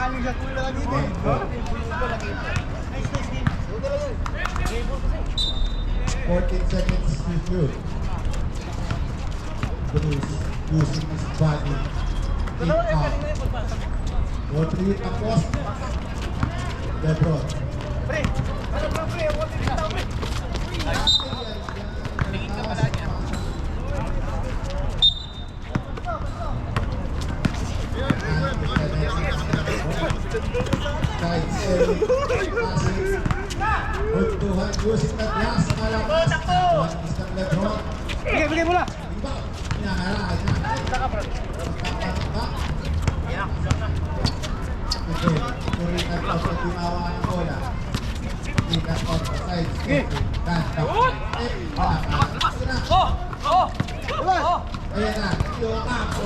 yung shot mo lagi mo. Nice game. 14 seconds to shoot. Bruce using his body. Keep up. 4-3 tapos. Lebron. Pre! Ano bro, pre? Huwag din kita, pre! Tingin ka pala niya. Kahit Eric passes. Untuhan using the glass. Malakas. Malakas ng Lebron. Bigay mo na! Iba. Inaharaan na. Saka, bro. Okay, tuloy na ito sa timawa ng bola. Kita on the side. Dan, tapos. Ayan na, yung ako.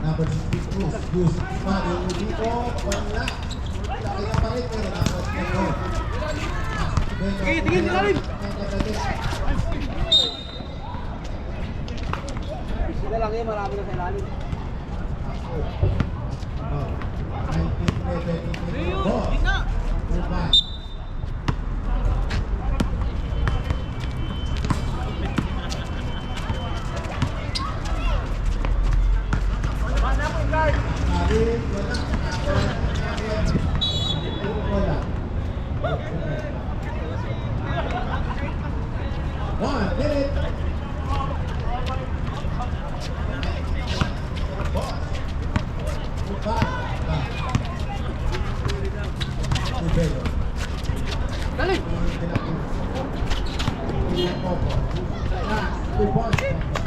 Number 16, Goose. Mali, dito, wala. Laki pa rin, pero dapat ito. Tingin nila rin! Sila lang yan, marami na sa ilalim. 19, 20,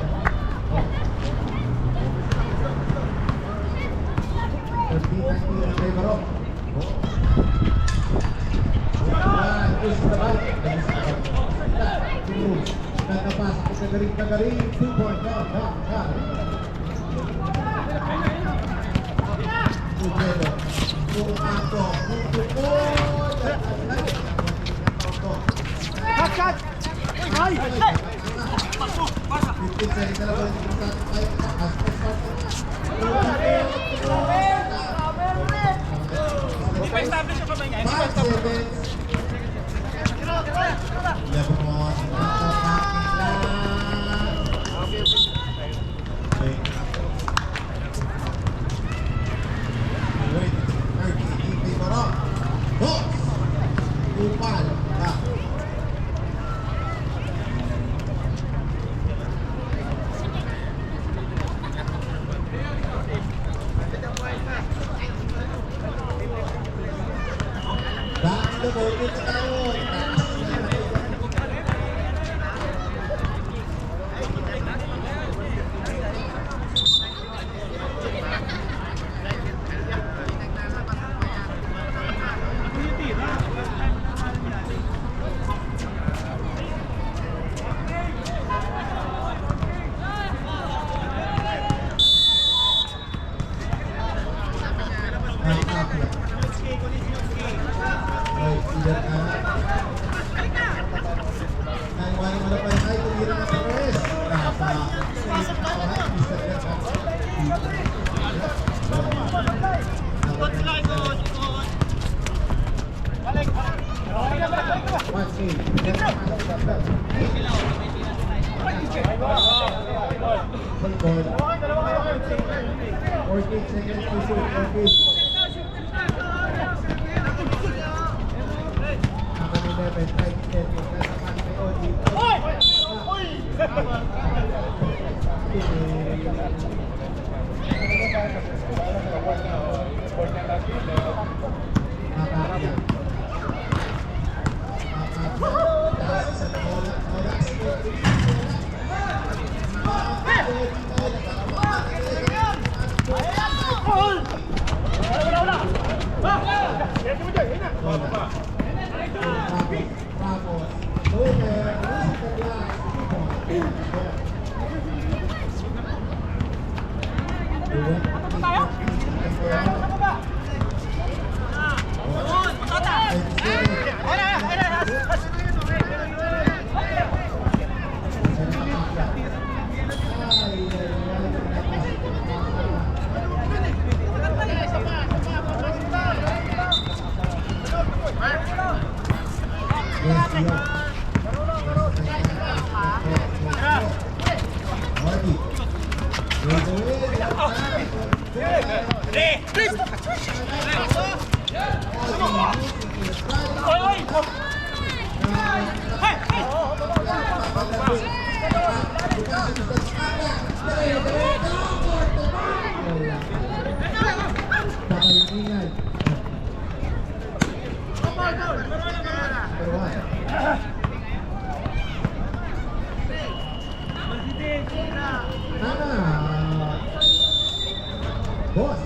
Boss,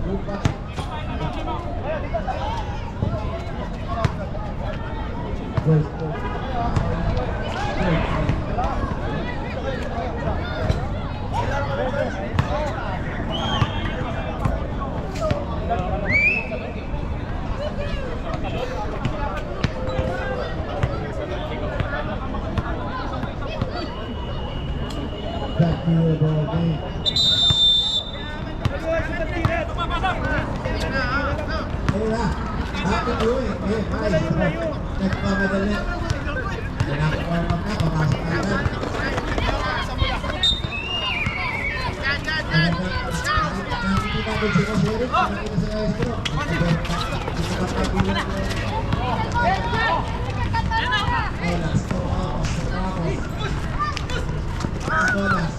lupa. Back to the ball game. Ayun na. Bakit yun? Mais. Nagpamadali. Nakakorm up na. Pamasok na agad. Nakikita ko si Kasirik. Nakikita sa Estro. Gusto ka pagulong ko. Olas. Olas.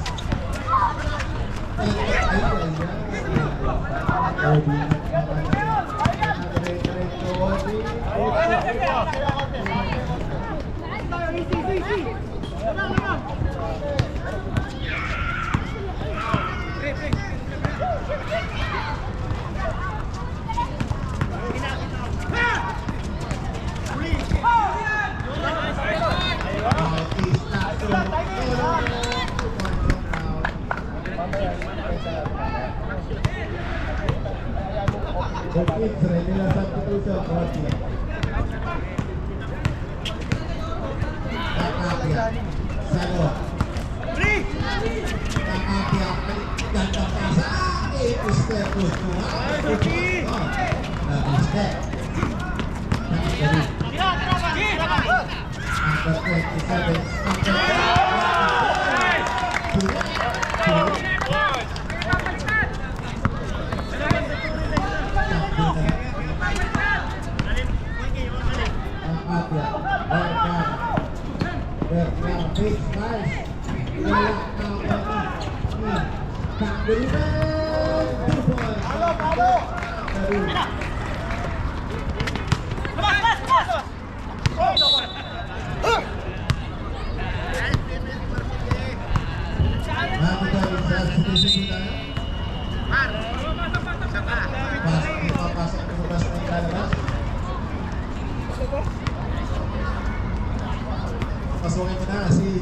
Regular substitution, Rodney. Kakapia. Salo. Kakapia. Ganda pa sa akin. Step to step. Number 27. Pasukin mo na si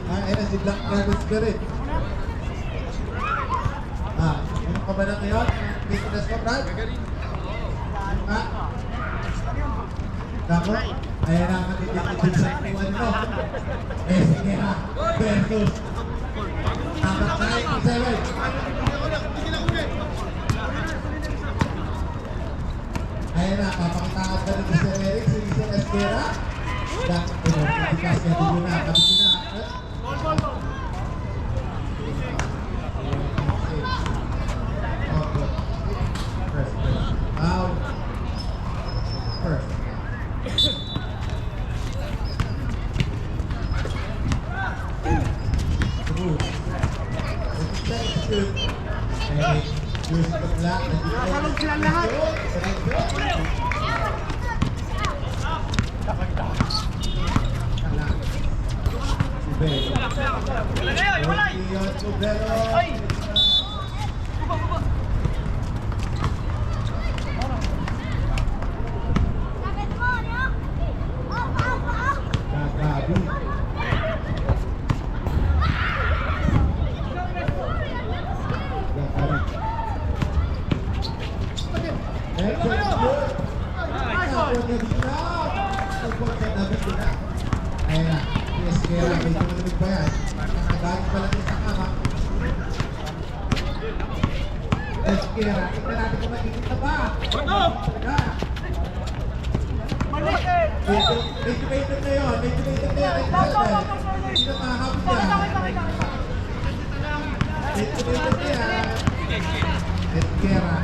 si Black Dragon Spirit. Ano ka ba na ngayon? Fitness mo, Brad? Dako? Ayan na, matitipid sa iwan mo. Sige ha, versus Amat 97. Ayan na, papakita ka rin Mr. Eric, si Mr. Esquera. Dako, tikas niya, dulo na, kapit na. Nasalog sila lahat. Ayan na, yes, kaya may tumulog pa yan. Nakagaling pa lang Esquera. Tingnan natin kung magiging na ba. Talaga. Medyo baited na yun. Medyo baited na yun. Hindi na makakapit yan. Medyo baited na yan. Esquera.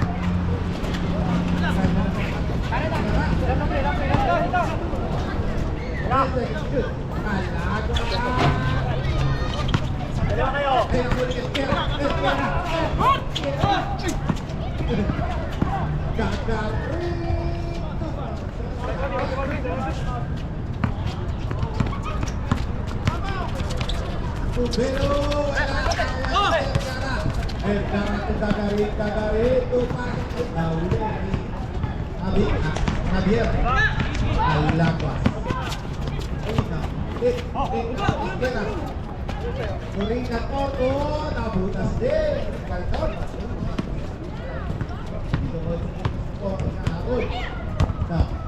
Dalawa kayo. Ay, nakuling Esquera. Esquera. Gagal. Pero wala na. Eh, Dagarito pa. Javier. Alagwas. Izquierda. Suringan Otto. Nabutas din. Kalton. Sunod. Otto na abot.